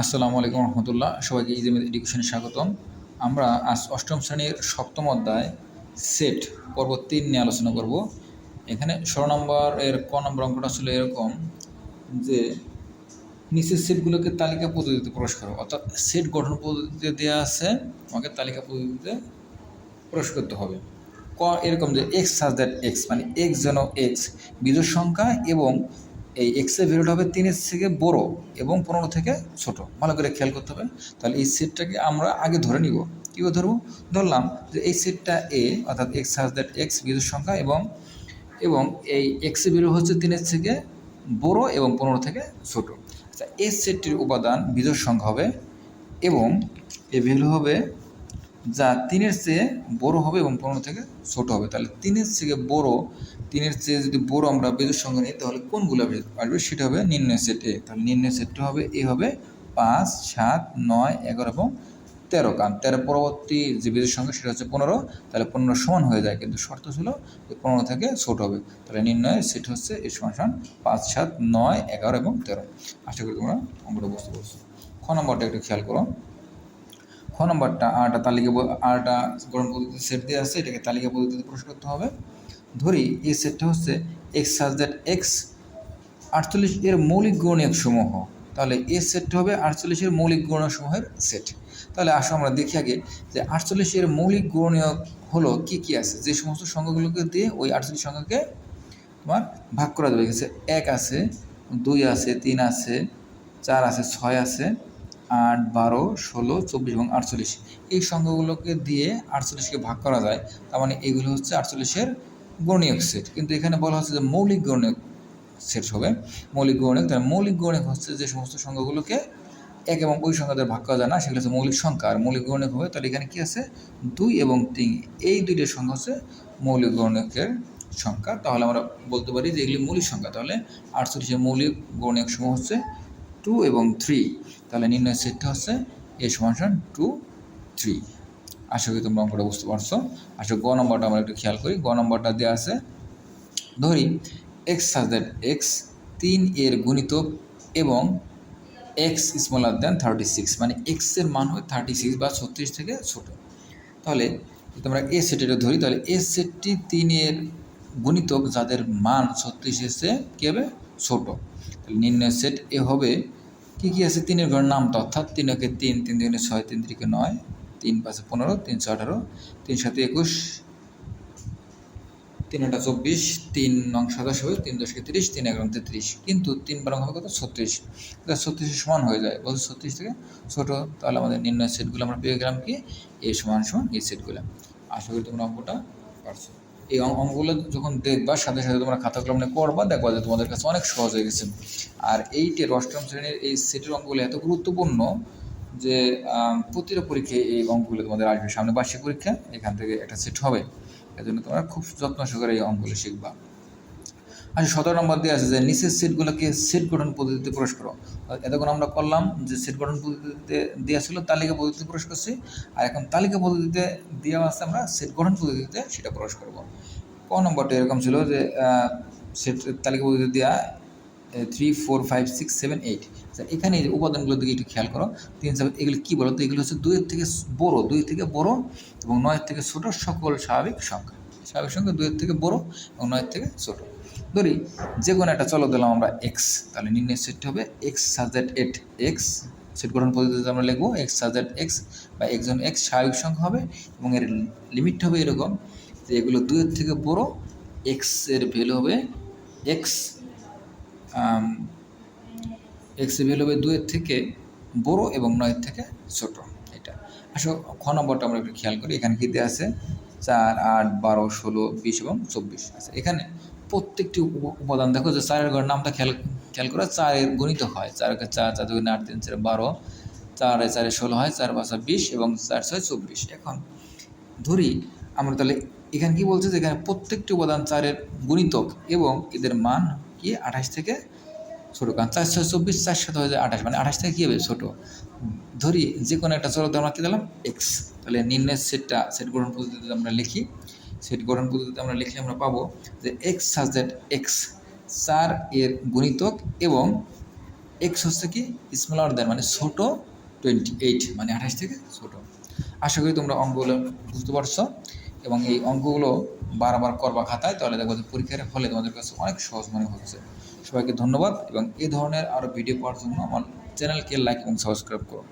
আসসালামু আলাইকুম রহমতুল্লাহ। সবাইকে ইজিমেদ এডুকেশনে স্বাগতম। আমরা আজ অষ্টম শ্রেণীর সপ্তম অধ্যায় সেট পর্ব 3 নিয়ে আলোচনা করব। এখানে 16 নম্বরের ক নম্বর অঙ্কটা ছিল এরকম যে নিচের সেটগুলোকে তালিকা পদ্ধতিতে প্রকাশ করো, অর্থাৎ সেট গঠন পদ্ধতিতে দেওয়া আছে, আমাকে তালিকা পদ্ধতিতে প্রকাশ করতে হবে। এরকম যে এক্স সাজ দ্যাট এক্স, মানে এক্স যেন এক্স বিজোড় সংখ্যা এবং এই এক্সের ভ্যালুটা হবে 3-এর থেকে বড় এবং 15 থেকে ছোট। ভালো করে খেয়াল করতে হবে। তাহলে এই সেটটাকে আমরা আগে ধরে নিব। কীভাবে ধরবো? ধরলাম যে এই সেটটা এ, অর্থাৎ এক্স সাজ দ্যাট এক্স বিজোড় সংখ্যা এবং এবং এই এক্সের ভ্যালু হচ্ছে 3-এর থেকে বড় এবং 15 থেকে ছোট। আচ্ছা, এই সেটটির উপাদান বিজোড় সংখ্যা হবে এবং এই ভ্যালু হবে যা 3-এর চেয়ে বড় হবে এবং 15 থেকে ছোট হবে। তাহলে 3-এর থেকে বড়, 3-এর চেয়ে যদি বড় আমরা বিজোড় সংখ্যা নিই তাহলে কোনগুলো আসবে? সেটা হবে নির্ণয় সেট এ। তাহলে নির্ণয় সেটটা হবে এ হবে 5, 7, 9, 11 এবং 13। কারণ 13 পরবর্তী যে বিজোড় সংখ্যা সেটা হচ্ছে 15। তাহলে 15 সমান হয়ে যায়, কিন্তু শর্ত ছিল যে 15 থেকে ছোট হবে। তাহলে নির্ণয় সেট হচ্ছে এ সমান 5, 7, 9, 11 এবং 13। আশা করি তোমরা অঙ্কটা বুঝতে পারছো। খ নম্বরটা একটু খেয়াল করো। খ নম্বরটা আরটা আরটা গঠন পদ্ধতিতে সেট দেওয়া আছে, এটাকে তালিকা পদ্ধতিতে প্রকাশ করতে হবে। ধরি এই সেটটা হচ্ছে এক্স সাজ দ্যাট এক্স 48 এর মৌলিক গুণনীয়ক সমূহ। তাহলে এই সেটটা হবে 48 এর মৌলিক গুণনীয়ক সমূহের সেট। তাহলে আসো আমরা দেখি আগে যে 48 এর মৌলিক গুণনীয়ক হলো কি কি আছে। যে সমস্ত সংখ্যাগুলোকে দিয়ে ওই 48 সংখ্যাকে তোমার ভাগ করা যাবে। গেছে 1 আছে, 2 আছে, 3 আছে, 4 আছে, 6 আছে, 8, 12, 16, 24 এবং 48। এই সংখ্যাগুলোকে দিয়ে 48কে ভাগ করা যায়। তার মানে এগুলো হচ্ছে 48-এর গুণনীয়ক সেট। কিন্তু এখানে বলা হচ্ছে যে মৌলিক গুণনীয়ক সেট হবে। মৌলিক গুণনীয়ক, তাহলে মৌলিক গুণনীয়ক হচ্ছে যে সমস্ত সংখ্যাগুলোকে এক এবং ওই সংখ্যা দ্বারা ভাগ করা যায় না, সেগুলো হচ্ছে মৌলিক সংখ্যা। আর মৌলিক গুণনীয়ক হবে, তাহলে এখানে কি আছে? 2 এবং 3, এই দুইটা সংখ্যা হচ্ছে মৌলিক গুণনীয়কের সংখ্যা। তাহলে আমরা বলতে পারি যে এগুলি মৌলিক সংখ্যা। তাহলে 48-এর মৌলিক গুণনীয়ক সমূহ হচ্ছে 2 এবং 3। তাহলে নির্ণয় সেটটা হচ্ছে এ সমান 2, 3। আশা করি তোমরা অঙ্কটা বুঝতে পারছো। আসলে গ নম্বরটা আমরা একটু খেয়াল করি। গ নম্বরটা দেওয়া আছে, ধরি এক্স সাজ দ্যাট এক্স 3 এর গুণিতক এবং এক্স স্মলার দ্যান 36, মানে এক্সের মান হবে 36 বা 36 থেকে ছোট। তাহলে যদি আমরা এ সেটটা ধরি, তাহলে এ সেটটি 3 এর গুণিতক যাদের মান 36-এর চেয়ে কী হবে? ছোট। তাহলে নির্ণয় সেট এ হবে কী কী আছে? 3-এর ঘরের নামটা, অর্থাৎ 3 একে 3, 3 2 6, 3 3 9, 3 5 15, 3 6 18, 3 7 21, 3 8 24, 3 9 27 হবে, 3 10 30, 3 11 33। কিন্তু 3 12 হবে কত? 36। 36 সমান হয়ে যায়, বলছে 36 থেকে ছোট। তাহলে আমাদের নির্ণয় সেটগুলো আমরা পেয়ে গেলাম কি? এ সমান এই সেটগুলো। আশা করি তোমরা অঙ্কটা পারছো। এই অঙ্কগুলো যখন দেখবা সাথে সাথে তোমরা খাতা কলমে করবা, দেখবা যে তোমাদের কাছে অনেক সহজ হয়ে গেছে। আর এইটের অষ্টম শ্রেণীর এই সেটের অঙ্কগুলো এত গুরুত্বপূর্ণ যে প্রতিটা পরীক্ষায় এই অঙ্কগুলো তোমাদের আসবে। সামনে বার্ষিক পরীক্ষা, এখান থেকে একটা সেট হবে। এজন্য তোমরা খুব যত্ন সহকারে এই অঙ্কগুলো শিখবা। আচ্ছা, 17 নম্বর দিয়ে আছে যে নিচের সেটগুলোকে সেট গঠন পদ্ধতিতে প্রকাশ করো। এতক্ষণ আমরা করলাম যে সেট গঠন পদ্ধতিতে দেওয়া ছিল, তালিকা পদ্ধতিতে প্রকাশ করছি। আর এখন তালিকা পদ্ধতিতে দেওয়া আছে, আমরা সেট গঠন পদ্ধতিতে সেটা প্রকাশ করব। ক নম্বরটা এরকম ছিল যে সেট তালিকা পদ্ধতিতে দেওয়া 3 4 5 6 7 8। এখানে এই উপাদানগুলোর দিকে একটু খেয়াল করো। 3 7, এগুলো কী বলো তো? এগুলো হচ্ছে 2 থেকে বড়, 2 থেকে বড় এবং 9 থেকে ছোট সকল স্বাভাবিক সংখ্যা। স্বাভাবিক সংখ্যা 2 থেকে বড় এবং 9 থেকে ছোট। ধরি যে কোনো একটা চলো দিলাম আমরা এক্স। তাহলে নির্ণয় সেটটি হবে x such that x. Set গঠন পদ্ধতিতে আমরা লিখবো এক্স সাজ দ্যাট এক্স বা একজন এক্স স্বাভাবিক সংখ্যা হবে এবং এর লিমিট হবে এরকম যে এগুলো 2 থেকে বড়, এক্সের ভ্যালু হবে এক্স এক্সের ভ্যালু হবে 2 থেকে বড় এবং 9 থেকে ছোট। এটা আসলে খ নম্বরটা আমরা একটু খেয়াল করি। এখানে কী দেওয়া আছে? 4, 8, 12, 16, 20 এবং 24 আছে। এখানে প্রত্যেকটি উপাদান দেখো যে 4-এর ঘরের নামটা খেয়াল করে 4-এর গণিত হয়। 4 × 4, 4 × 8, 3 4 12, 4 × 4 16 হয়, 4 5 20 এবং 4 6 24। এখন ধরি আমরা তাহলে এখানে কি বলছে যে এখানে প্রত্যেকটি উপাদান 4-এর গুণিতক এবং এদের মান কি 28 থেকে ছোটো। কারণ 4 6 24, 4 7 হয়ে যায় 28, মানে 28 থেকে কী হবে? ছোটো। ধরি যে কোনো একটা চলতে আমরা কী দিলাম? এক্স। তাহলে নির্ণয়ের সেটটা সেট গঠন পদ্ধতিতে আমরা লিখি। সেট গঠন পদ্ধতিতে আমরা লিখলে আমরা পাবো যে এক্স সাজ দ্যাট এক্স 4 এর গুণিতক এবং এক্স হচ্ছে কি স্মলার দেন মানে ছোট 28 মানে 28 থেকে ছোট। আশা করি তোমরা অঙ্কগুলো বুঝতে পারছো এবং এই অঙ্কগুলো বারবার করবা খাতায়, তাহলে দেখো যে পরীক্ষার হলে তোমাদের কাছে অনেক সহজ মনে হচ্ছে। সবাইকে ধন্যবাদ এবং এই ধরনের আরও ভিডিও পাওয়ার জন্য আমার চ্যানেলকে লাইক এবং সাবস্ক্রাইব করো।